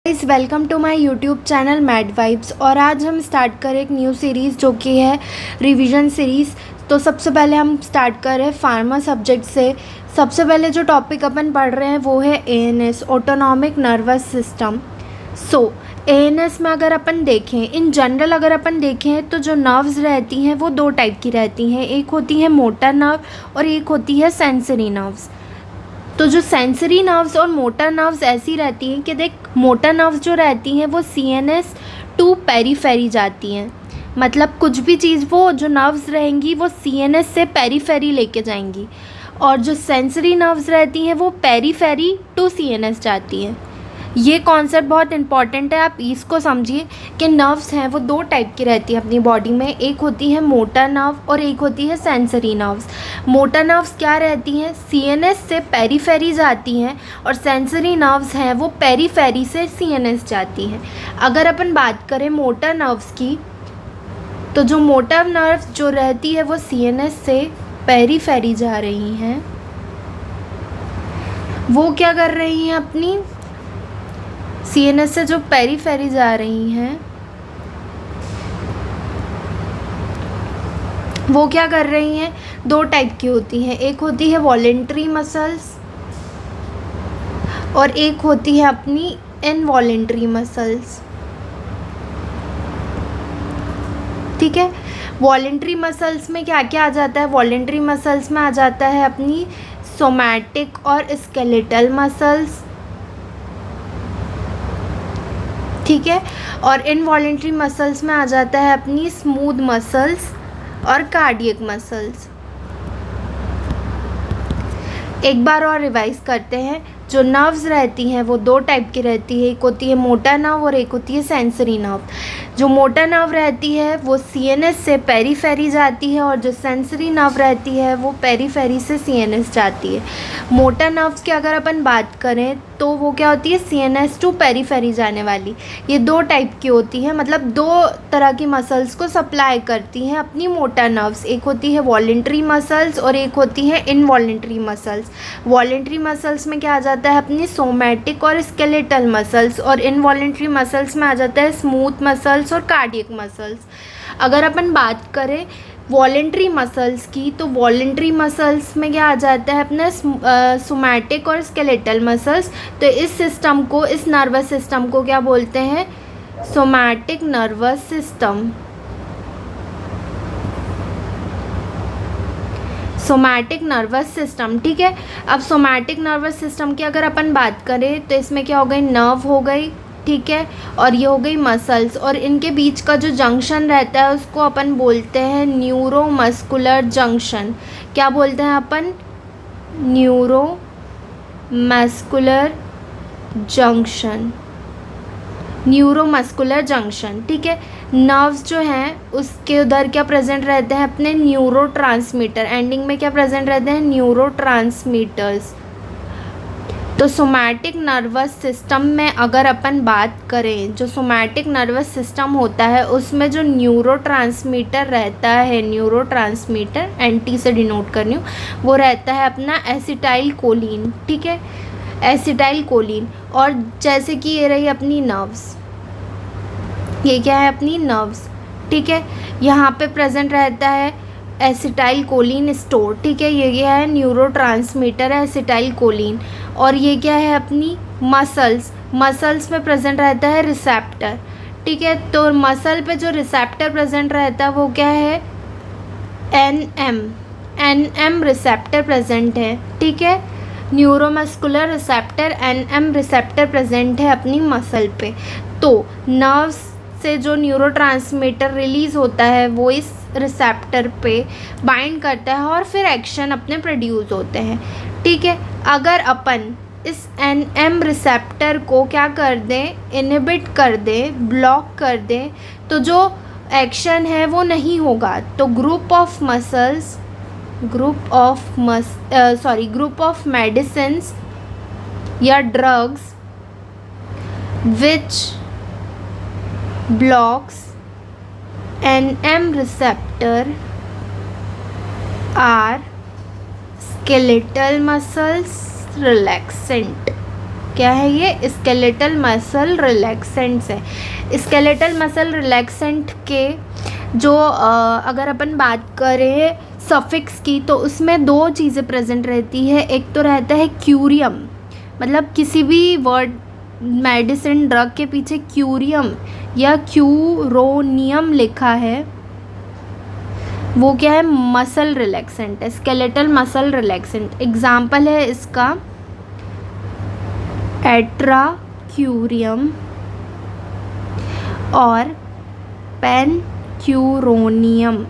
Guys welcome to my YouTube channel Mad Vibes. और आज हम स्टार्ट करें एक न्यू सीरीज़ जो कि है रिवीजन सीरीज़। तो सबसे पहले हम स्टार्ट कर रहे हैं फार्मा सब्जेक्ट से। सबसे पहले जो टॉपिक अपन पढ़ रहे हैं वो है एएनएस, ऑटोनॉमिक नर्वस सिस्टम। सो एएनएस में अगर अपन देखें, इन जनरल अगर अपन देखें तो जो नर्व्स रहती हैं वो दो टाइप की रहती हैं। एक होती है मोटर नर्व और एक होती है सेंसरी नर्व्स। तो जो सेंसरी नर्व्स और मोटर नर्व्स ऐसी रहती हैं कि देख, मोटर नर्व्स जो रहती हैं वो सीएनएस टू पेरीफेरी जाती हैं। मतलब कुछ भी चीज़ वो जो नर्व्स रहेंगी वो सीएनएस से पेरीफेरी लेके जाएंगी। और जो सेंसरी नर्व्स रहती हैं वो पेरीफेरी टू सीएनएस जाती हैं। ये कॉन्सेप्ट बहुत इंपॉर्टेंट है, आप इसको समझिए कि नर्व्स हैं वो दो टाइप की रहती है अपनी बॉडी में। एक होती है मोटर नर्व और एक होती है सेंसरी नर्व्स। मोटर नर्व्स क्या रहती हैं, सीएनएस से पेरीफेरी जाती हैं, और सेंसरी नर्व्स हैं वो पेरीफेरी से सीएनएस जाती हैं। अगर अपन बात करें मोटर नर्व्स की, तो जो मोटर नर्व्स जो रहती है वो सीएनएस से पेरीफेरी जा रही हैं। वो क्या कर रही हैं, अपनी सीएनएस से जो पेरीफेरी जा रही हैं वो क्या कर रही हैं, दो टाइप की होती हैं। एक होती है वॉलेंट्री मसल्स और एक होती है अपनी इनवॉलेंट्री मसल्स। ठीक है, वॉलेंट्री मसल्स में क्या क्या आ जाता है, वॉलेंट्री मसल्स में आ जाता है अपनी सोमैटिक और स्केलेटल मसल्स। ठीक है, और इनवॉलेंट्री मसल्स में आ जाता है अपनी स्मूथ मसल्स और कार्डियक मसल्स। एक बार और रिवाइज करते हैं। जो नर्व्स रहती हैं वो दो टाइप की रहती है, एक होती है मोटर नर्व और एक होती है सेंसरी नर्व। जो मोटर नर्व रहती है वो सीएनएस से पेरीफेरी जाती है और जो सेंसरी नर्व रहती है वो पेरीफेरी से सीएनएस जाती है। मोटर नर्व्स की अगर अपन बात करें तो वो क्या होती है, सीएनएस टू पेरीफेरी जाने वाली। ये दो टाइप की होती है, मतलब दो तरह की मसल्स को सप्लाई करती हैं अपनी मोटर नर्व्स। एक होती है वॉलेंट्री मसल्स और एक होती है इनवॉलेंट्री मसल्स। वॉलेंट्री मसल्स में क्या आ जाता है, अपनी सोमैटिक और स्केलेटल मसल्स, और इनवॉलेंट्री मसल्स में आ जाता है स्मूथ मसल्स और कार्डियक मसल्स। अगर अपन बात करें वॉलेंट्री मसल्स की, तो वॉलेंट्री मसल्स में क्या आ जाता है, अपना सोमैटिक और स्केलेटल मसल्स। तो इस सिस्टम को, इस नर्वस सिस्टम को क्या बोलते हैं, somatic nervous system. Somatic nervous system. ठीक है, अब सोमैटिक नर्वस सिस्टम की अगर अपन बात करें तो इसमें क्या हो गई, नर्व हो गई, ठीक है, और ये हो गई मसल्स, और इनके बीच का जो जंक्शन रहता है उसको अपन बोलते हैं न्यूरोमस्कुलर जंक्शन। क्या बोलते हैं अपन, न्यूरोमस्कुलर जंक्शन, न्यूरोमस्कुलर जंक्शन। ठीक है, नर्व्स जो हैं उसके उधर क्या प्रेजेंट रहते हैं, अपने न्यूरोट्रांसमीटर। एंडिंग में क्या प्रेजेंट रहते हैं, न्यूरोट्रांसमीटर्स। तो सोमैटिक नर्वस सिस्टम में अगर अपन बात करें, जो सोमैटिक नर्वस सिस्टम होता है उसमें जो न्यूरोट्रांसमीटर रहता है, न्यूरोट्रांसमीटर एनटी से डिनोट कर रही हूँ, वो रहता है अपना एसिटाइल कोलिन। ठीक है, एसिटाइल कोलिन। और जैसे कि ये रही अपनी नर्व्स, ये क्या है, अपनी नर्व्स। ठीक है, यहाँ पे प्रेजेंट रहता है एसिटाइल कोलिन स्टोर। ठीक है, ये क्या है, न्यूरोट्रांसमीटर है एसिटाइल कोलिन। और ये क्या है, अपनी मसल्स। मसल्स में प्रेजेंट रहता है रिसेप्टर। ठीक है, तो मसल पे जो रिसेप्टर प्रेजेंट रहता है वो क्या है, एनएम रिसेप्टर प्रेजेंट है। ठीक है, neuromuscular receptor, NM receptor present है अपनी मसल पे। तो नर्व्स से जो न्यूरोट्रांसमीटर रिलीज़ होता है वो इस रिसेप्टर पे बाइंड करता है और फिर एक्शन अपने प्रोड्यूस होते हैं। ठीक है, अगर अपन इस एनएम रिसेप्टर को क्या कर दें, इनहिबिट कर दें, ब्लॉक कर दें, तो जो एक्शन है वो नहीं होगा। तो ग्रुप ऑफ मेडिसिन्स या drugs which blocks NM receptor are skeletal muscles relaxant। क्या है ये? स्केलेटल मसल रिलैक्सेंट्स है। स्केलेटल मसल रिलैक्सेंट के जो अगर अपन बात करें सफिक्स की, तो उसमें दो चीज़ें प्रेजेंट रहती है। एक तो रहता है क्यूरियम, मतलब किसी भी वर्ड मेडिसिन ड्रग के पीछे क्यूरियम या क्यूरोनियम लिखा है, वो क्या है? मसल रिलैक्सेंट है, स्केलेटल मसल रिलैक्सेंट। एग्जाम्पल है इसका एट्राक्यूरियम और पेनक्यूरोनियम।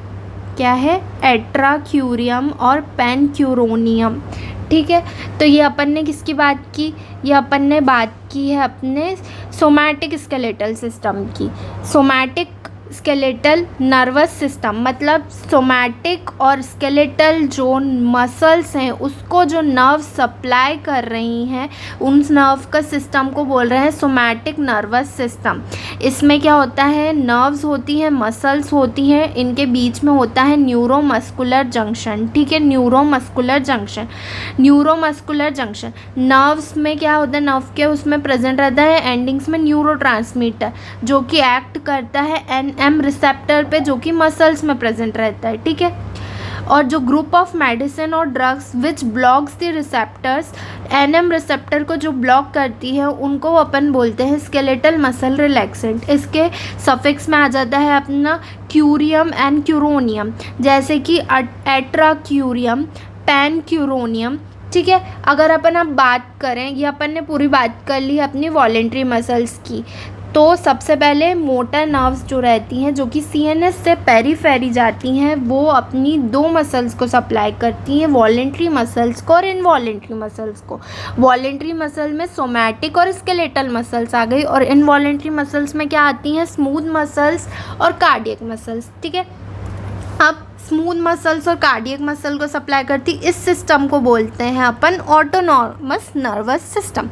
क्या है? एट्राक्यूरियम और पेनक्यूरोनियम। ठीक है, तो ये अपन ने किसकी बात की? ये अपन ने बात की है अपने सोमैटिक स्केलेटल सिस्टम की। सोमैटिक स्केलेटल नर्वस सिस्टम, मतलब सोमैटिक और स्केलेटल जो मसल्स हैं उसको जो नर्व सप्लाई कर रही हैं, उन नर्व का सिस्टम को बोल रहे हैं सोमैटिक नर्वस सिस्टम। इसमें क्या होता है? नर्व्स होती हैं, मसल्स होती हैं, इनके बीच में होता है न्यूरोमस्कुलर जंक्शन। ठीक है, neuromuscular junction. Neuromuscular junction nerves में क्या होता है? नर्व के उसमें प्रेजेंट रहता है एंडिंग्स में न्यूरोट्रांसमीटर, जो कि एक्ट करता है एनएम रिसेप्टर पे, जो कि मसल्स में प्रेजेंट रहता है। ठीक है, और जो ग्रुप ऑफ मेडिसिन और drugs which blocks the receptors, NM receptor को जो ब्लॉक करती है उनको अपन बोलते हैं स्केलेटल मसल रिलैक्सेंट। इसके सफिक्स में आ जाता है अपना क्यूरियम एंड क्यूरोनियम, जैसे कि एट्राक्यूरियम, पेनक्यूरोनियम। ठीक है, अगर अपन अब बात करें, ये अपन ने पूरी बात कर ली अपनी वॉलेंट्री मसल्स की, तो सबसे पहले मोटर नर्व्स जो रहती हैं, जो कि सीएनएस से पेरीफेरी जाती हैं, वो अपनी दो मसल्स को सप्लाई करती हैं, वॉलेंट्री मसल्स को और इनवॉलेंट्री मसल्स को। वॉलेंट्री मसल में सोमैटिक और स्केलेटल मसल्स आ गई, और इनवॉलेंट्री मसल्स में क्या आती हैं? स्मूथ मसल्स और कार्डियक मसल्स। ठीक है, अब स्मूथ मसल्स और कार्डियक मसल को सप्लाई करती इस सिस्टम को बोलते हैं अपन autonomous nervous system.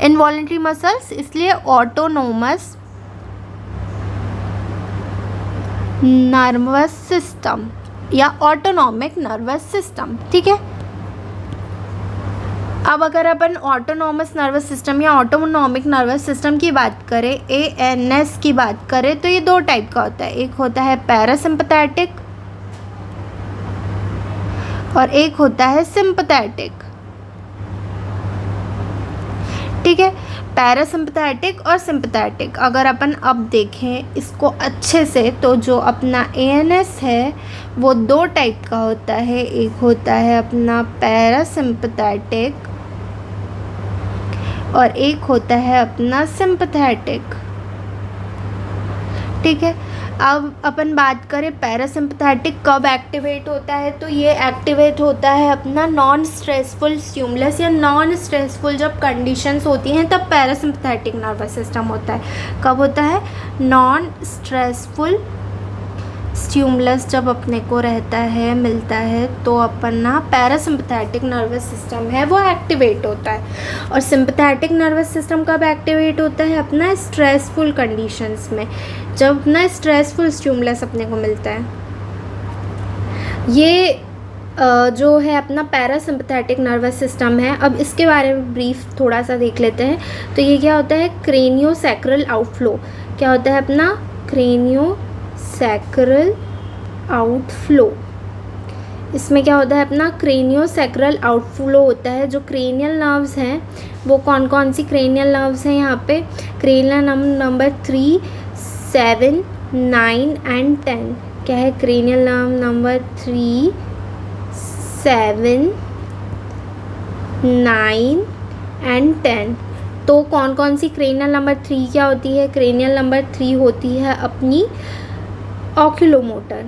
Involuntary muscles इसलिए ऑटोनोमस नर्वस सिस्टम या ऑटोनॉमिक नर्वस सिस्टम। ठीक है, अब अगर अपन ऑटोनॉमस नर्वस सिस्टम या ऑटोनॉमिक नर्वस सिस्टम की बात करें, एएनएस की बात करें, तो ये दो टाइप का होता है। एक होता है पैरासिम्पैथेटिक और एक होता है सिंपैथेटिक। ठीक है, पैरासिम्पैथेटिक और सिंपैथेटिक अगर अपन अब देखें इसको अच्छे से, तो जो अपना एएनएस है वो दो टाइप का होता है। एक होता है अपना पैरासिम्पैथेटिक और एक होता है अपना सिंपैथेटिक। ठीक है, अब अपन बात करें पैरासिम्पैथेटिक कब एक्टिवेट होता है, तो ये एक्टिवेट होता है अपना नॉन स्ट्रेसफुल स्टिमुलस या नॉन स्ट्रेसफुल जब कंडीशंस होती हैं तब पैरासिम्पैथेटिक नर्वस सिस्टम होता है। कब होता है? नॉन स्ट्रेसफुल स्टिमुलस जब अपने को रहता है, मिलता है, तो अपना पैरासिम्पैथेटिक नर्वस सिस्टम है वो एक्टिवेट होता है। और सिंपैथेटिक नर्वस सिस्टम कब एक्टिवेट होता है? अपना स्ट्रेसफुल कंडीशंस में, जब अपना स्ट्रेसफुल स्टिमुलस अपने को मिलता है। ये जो है अपना पैरासिम्पैथेटिक नर्वस सिस्टम है। अब इसके बारे में ब्रीफ थोड़ा सा देख लेते हैं। तो ये क्या होता है? क्रेनियोसैक्रल आउटफ्लो। क्या होता है अपना? क्रेनियोसैक्रल आउटफ्लो। इसमें क्या होता है अपना? क्रेनियोसैक्रल आउटफ्लो होता है। जो क्रेनियल नर्व्स हैं वो कौन कौन सी क्रेनियल नर्व्स हैं यहाँ पे? Cranial number 3, 7, 9 and 10। क्या है? Cranial nerve number 3, 7, 9 and 10। तो कौन कौन सी क्रेनियल नंबर 3 क्या होती है? क्रेनियल नंबर 3 होती है अपनी ऑक्यूलोमोटर।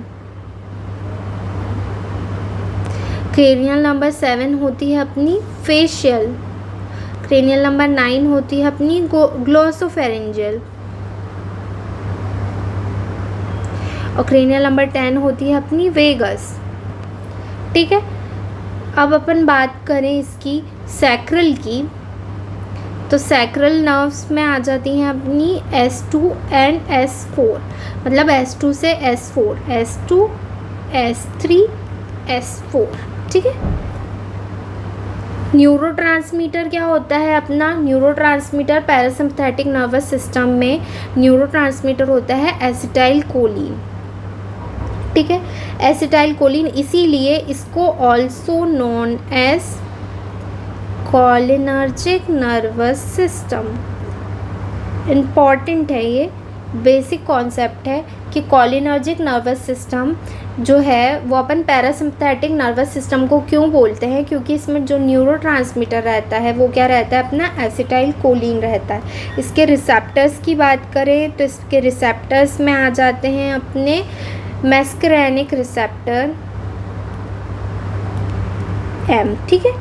क्रेनियल नंबर 7 होती है अपनी फेशियल। क्रेनियल नंबर 9 होती है अपनी ग्लोसोफेरेंजियल। और क्रेनियल नंबर 10 होती है अपनी वेगस। ठीक है, अब अपन बात करें इसकी सैक्रल की, तो सैक्रल नर्व्स में आ जाती हैं अपनी S2 एंड S4, मतलब S2 से S4, S2, S3, S4। ठीक है, न्यूरोट्रांसमीटर क्या होता है अपना? न्यूरोट्रांसमीटर पैरासिम्पथेटिक नर्वस सिस्टम में न्यूरोट्रांसमीटर होता है एसिटाइल कोलिन, ठीक है, एसिटाइल कोलिन। इसीलिए इसको also known as cholinergic nervous system. Important है, ये बेसिक कॉन्सेप्ट है कि कोलिनर्जिक नर्वस सिस्टम जो है वो अपन पैरासिम्पथेटिक नर्वस सिस्टम को क्यों बोलते हैं, क्योंकि इसमें जो न्यूरोट्रांसमीटर रहता है वो क्या रहता है अपना? एसिटाइल कोलिन रहता है। इसके रिसेप्टर्स की बात करें तो इसके रिसेप्टर्स में आ जाते हैं अपने मैस्करेनिक रिसेप्टर M, ठीक है,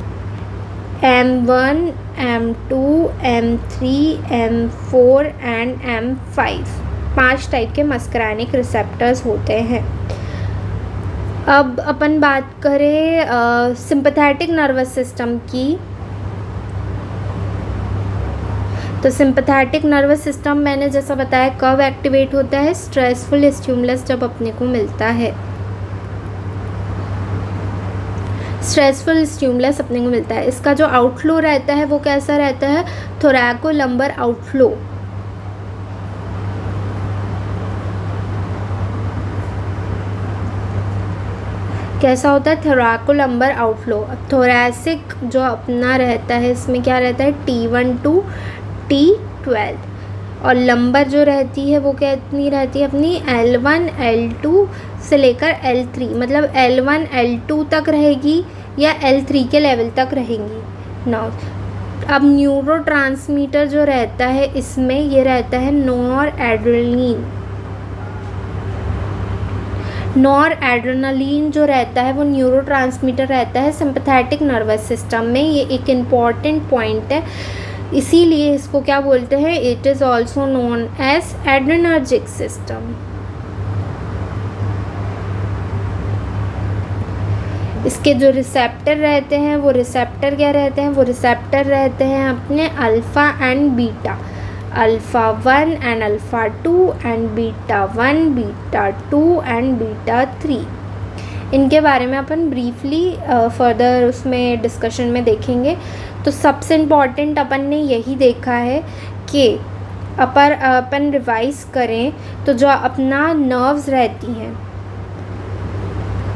M1, M2, M3, M4 and M5, 5 type के मस्करेनिक रिसेप्टर्स होते हैं। अब अपन बात करें सिंपैथेटिक नर्वस सिस्टम की, तो सिंपैथेटिक नर्वस सिस्टम मैंने जैसा बताया कब एक्टिवेट होता है? स्ट्रेसफुल स्टिमुलस जब अपने को मिलता है, स्ट्रेसफुल स्टिमुलस अपने को मिलता है। इसका जो आउटफ्लो रहता है वो कैसा रहता है? थोरैकोलम्बर आउटफ्लो। कैसा होता है? थोरैकोलम्बर आउटफ्लो। अब थोरैसिक जो अपना रहता है इसमें क्या रहता है? T1 to T12, और लंबर जो रहती है वो कितनी रहती है अपनी? L1 L2 से लेकर L3, मतलब L1 L2 तक रहेगी या L3 के लेवल तक रहेंगी। नाउ अब न्यूरोट्रांसमीटर जो रहता है इसमें ये रहता है नॉरएड्रेनलिन। नॉरएड्रेनलिन जो रहता है वो न्यूरोट्रांसमीटर रहता है सिंपैथेटिक नर्वस सिस्टम में। ये एक इम्पॉर्टेंट पॉइंट है, इसीलिए इसको क्या बोलते हैं? It is also known as adrenergic system. इसके जो रिसेप्टर रहते हैं वो रिसेप्टर क्या रहते हैं? वो रिसेप्टर रहते हैं अपने alpha and beta, alpha 1 and alpha 2 and beta 1, beta 2 and beta 3। इनके बारे में अपन ब्रीफली फर्दर उसमें डिस्कशन में देखेंगे। तो सबसे इम्पॉर्टेंट अपन ने यही देखा है कि अपन रिवाइज करें तो जो अपना नर्व्स रहती हैं,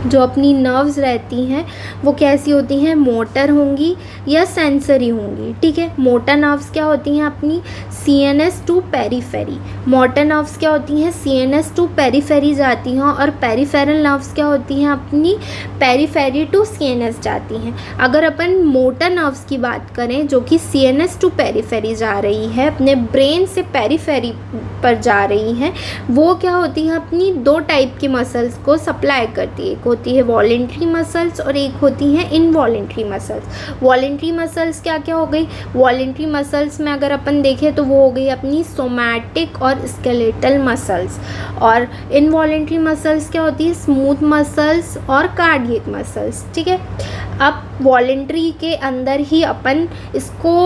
जो अपनी नर्व्स रहती हैं वो कैसी होती हैं? मोटर होंगी या सेंसरी होंगी, ठीक है। मोटर नर्व्स क्या होती हैं अपनी? CNS to periphery. Motor nerves क्या होती हैं? CNS टू पेरीफेरी जाती हैं, और पेरीफेरल नर्व्स क्या होती हैं अपनी? पेरीफेरी टू CNS जाती हैं। अगर अपन मोटर नर्व्स की बात करें जो कि CNS टू पेरीफेरी जा रही है, अपने ब्रेन से पेरीफेरी पर जा रही हैं, वो क्या होती हैं अपनी? 2 टाइप की मसल्स को सप्लाई करती है। एक होती है वॉलेंट्री मसल्स और एक होती हैं इनवॉलेंट्री मसल्स। वॉलेंट्री मसल्स क्या क्या हो गई? वॉलेंट्री मसल्स में अगर अपन देखें तो वो हो गई अपनी सोमैटिक और स्केलेटल मसल्स, और इनवॉलेंट्री मसल्स क्या होती है? स्मूथ मसल्स और कार्डियक मसल्स, ठीक है। अब वॉलेंट्री के अंदर ही अपन इसको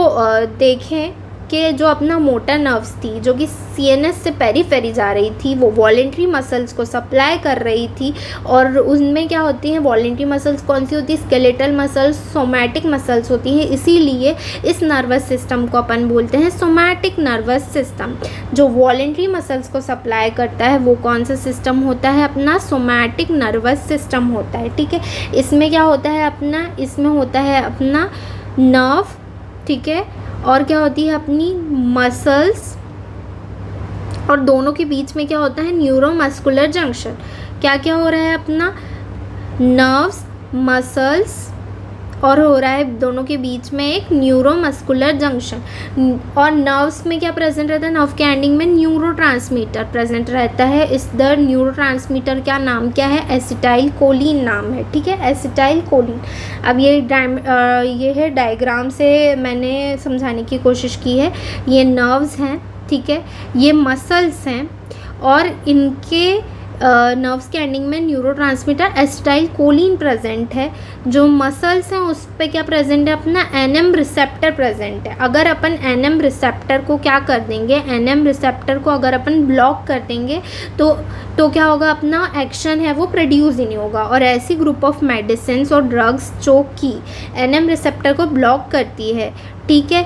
देखें कि जो अपना मोटर नर्व्स थी जो कि CNS से पेरीफेरी जा रही थी, वो वॉलेंट्री मसल्स को सप्लाई कर रही थी, और उनमें क्या होती हैं? वॉलेंट्री मसल्स कौन सी होती है? स्केलेटल मसल्स, सोमैटिक मसल्स होती हैं। इसीलिए इस नर्वस सिस्टम को अपन बोलते हैं सोमैटिक नर्वस सिस्टम। जो वॉलेंट्री मसल्स को सप्लाई करता है वो कौन सा सिस्टम होता है? अपना सोमैटिक नर्वस सिस्टम होता है, ठीक है। इसमें क्या होता है अपना? इसमें होता है अपना नर्व, ठीक है, और क्या होती है अपनी? मसल्स, और दोनों के बीच में क्या होता है? Neuromuscular junction. क्या क्या हो रहा है अपना? नर्व्स, मसल्स, और हो रहा है दोनों के बीच में एक न्यूरोमस्कुलर जंक्शन। और नर्व्स में क्या प्रेजेंट रहता है? नर्व के एंडिंग में न्यूरोट्रांसमीटर प्रेजेंट रहता है। इस द न्यूरोट्रांसमीटर का नाम क्या है? एसिटाइल कोलिन नाम है, ठीक है, एसिटाइल कोलिन। अब ये है डायग्राम से मैंने समझाने की कोशिश की है। ये नर्व्स हैं, ठीक है, ये मसल्स हैं, और इनके नर्व्स के एंडिंग में न्यूरोट्रांसमीटर एसिटाइल कोलिन प्रेजेंट है। जो मसल्स हैं उस पे क्या प्रेजेंट है, अपना एनएम रिसेप्टर प्रेजेंट है। अगर अपन एनएम रिसेप्टर को क्या कर देंगे, एनएम रिसेप्टर को अगर अपन ब्लॉक कर देंगे तो क्या होगा, अपना एक्शन है वो प्रोड्यूस ही नहीं होगा। और ऐसी ग्रुप ऑफ मेडिसिन और ड्रग्स जो कि एनएम रिसेप्टर को ब्लॉक करती है, ठीक है,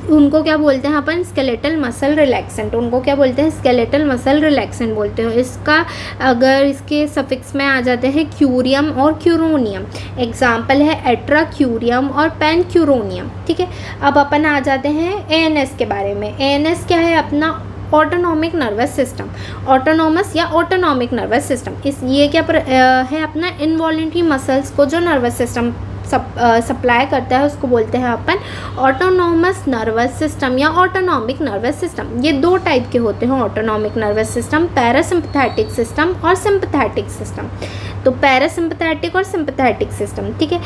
उनको क्या बोलते हैं अपन, स्केलेटल मसल रिलैक्सेंट। उनको क्या बोलते हैं, स्केलेटल मसल रिलैक्सेंट बोलते हैं। इसका अगर इसके सफिक्स में आ जाते हैं क्यूरियम और क्यूरोनियम। एग्जाम्पल है एट्राक्यूरियम और पेनक्यूरोनियम, ठीक है। अब अपन आ जाते हैं एएनएस के बारे में। एएनएस क्या है, अपना ऑटोनॉमिक नर्वस सिस्टम, ऑटोनॉमस या ऑटोनॉमिक नर्वस सिस्टम। ये क्या है, अपना इनवॉलेंट्री मसल्स को जो नर्वस सिस्टम सप्लाई करता है उसको बोलते हैं अपन ऑटोनॉमस नर्वस सिस्टम या ऑटोनॉमिक नर्वस सिस्टम। ये दो टाइप के होते हैं autonomic nervous system, parasympathetic system और सिम्पथेटिक सिस्टम। तो पैरासिम्पथेटिक और सिम्पथेटिक सिस्टम, ठीक है।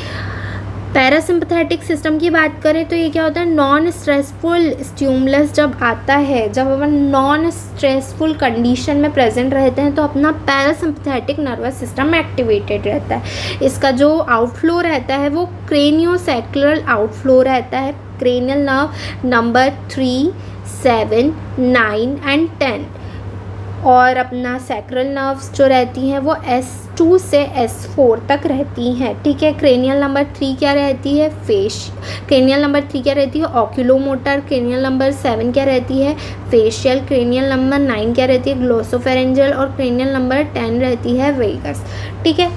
पैरासिम्पथेटिक सिस्टम की बात करें तो ये क्या होता है, नॉन स्ट्रेसफुल स्टिमुलस जब आता है, जब अपन नॉन स्ट्रेसफुल कंडीशन में प्रेजेंट रहते हैं तो अपना पैरासिम्पथेटिक नर्वस सिस्टम एक्टिवेटेड रहता है। इसका जो आउटफ्लो रहता है वो क्रेनियोसैक्रल आउटफ्लो रहता है। क्रेनियल नर्व नंबर 3, 7, 9 एंड 10 और अपना सैक्रल नर्व्स जो रहती हैं वो S2 से S4 तक रहती हैं, ठीक है। क्रेनियल नंबर 3 क्या रहती है, क्रेनियल नंबर 3 क्या रहती है, ऑक्यूलोमोटर। क्रेनियल नंबर 7 क्या रहती है, फेशियल। क्रेनियल नंबर 9 क्या रहती है, ग्लोसोफेरेंजियल। और क्रेनियल नंबर 10 रहती है वेगस, ठीक है।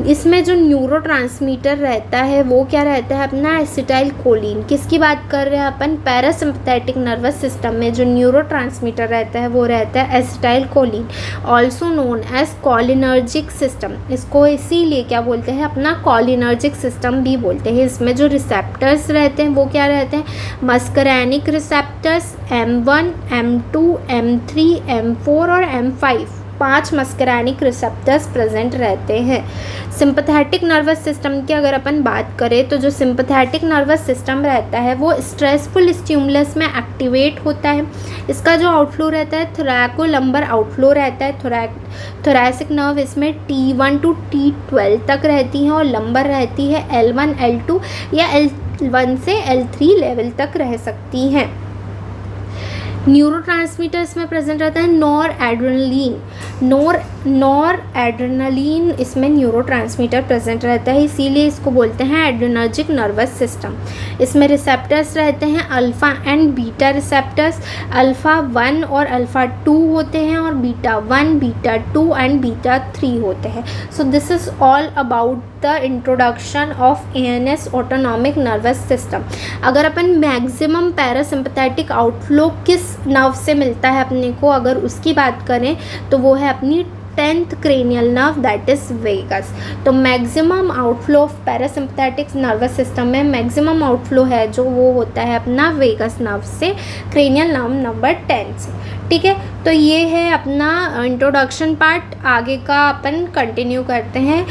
इसमें जो न्यूरोट्रांसमीटर रहता है वो क्या रहता है, अपना एसिटाइल कोलिन। किसकी बात कर रहे हैं अपन, पैरासिम्पथेटिक नर्वस सिस्टम में जो न्यूरोट्रांसमीटर रहता है वो रहता है acetylcholine, also known as cholinergic system. इसको इसीलिए क्या बोलते हैं, अपना कॉलिनर्जिक सिस्टम भी बोलते हैं। इसमें जो रिसेप्टर्स रहते हैं वो क्या रहते हैं, मस्करैनिक receptors M1, M2, M3, M4 और M5, 5 मस्करैनिक रिसेप्टर्स प्रेजेंट रहते हैं। सिंपैथेटिक नर्वस सिस्टम की अगर अपन बात करें तो जो सिंपैथेटिक नर्वस सिस्टम रहता है वो स्ट्रेसफुल स्टिमुलस में एक्टिवेट होता है। इसका जो आउटफ्लो रहता है थोरैकोलम्बर आउटफ्लो रहता है। थोरैसिक नर्व इसमें T1 to T12 तक रहती हैं और लंबर रहती है L1, L2 या L1 से L3 लेवल तक रह सकती हैं। न्यूरोट्रांसमीटर इसमें प्रेजेंट रहता है नॉर एड्रेनलिन इसमें न्यूरोट्रांसमीटर प्रेजेंट रहता है, इसीलिए इसको बोलते हैं एड्रेनर्जिक नर्वस सिस्टम। इसमें रिसेप्टर्स रहते हैं alpha and beta receptors. Alpha 1 और अल्फ़ा 2 होते हैं और बीटा 1, बीटा 2 एंड बीटा 3 होते हैं। So this is all about the introduction of ANS autonomic nervous system. अगर अपन मैक्सिमम पैरासिम्पथेटिक आउटफ्लो किस नर्व से मिलता है अपने को, अगर उसकी बात करें तो वो है अपनी 10th cranial nerve, that is vagus. तो maximum outflow of parasympathetic nervous system में मैक्सिमम आउटफ्लो है जो वो होता है अपना वेगस नर्व से, क्रेनियल नर्व नंबर 10 से, ठीक है। तो ये है अपना इंट्रोडक्शन पार्ट, आगे का अपन कंटिन्यू करते हैं।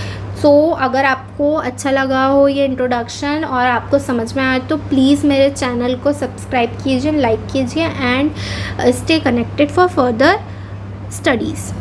अगर आपको अच्छा लगा हो ये इंट्रोडक्शन और आपको समझ में आए तो प्लीज़ मेरे चैनल को सब्सक्राइब कीजिए, लाइक कीजिए and stay connected for further studies.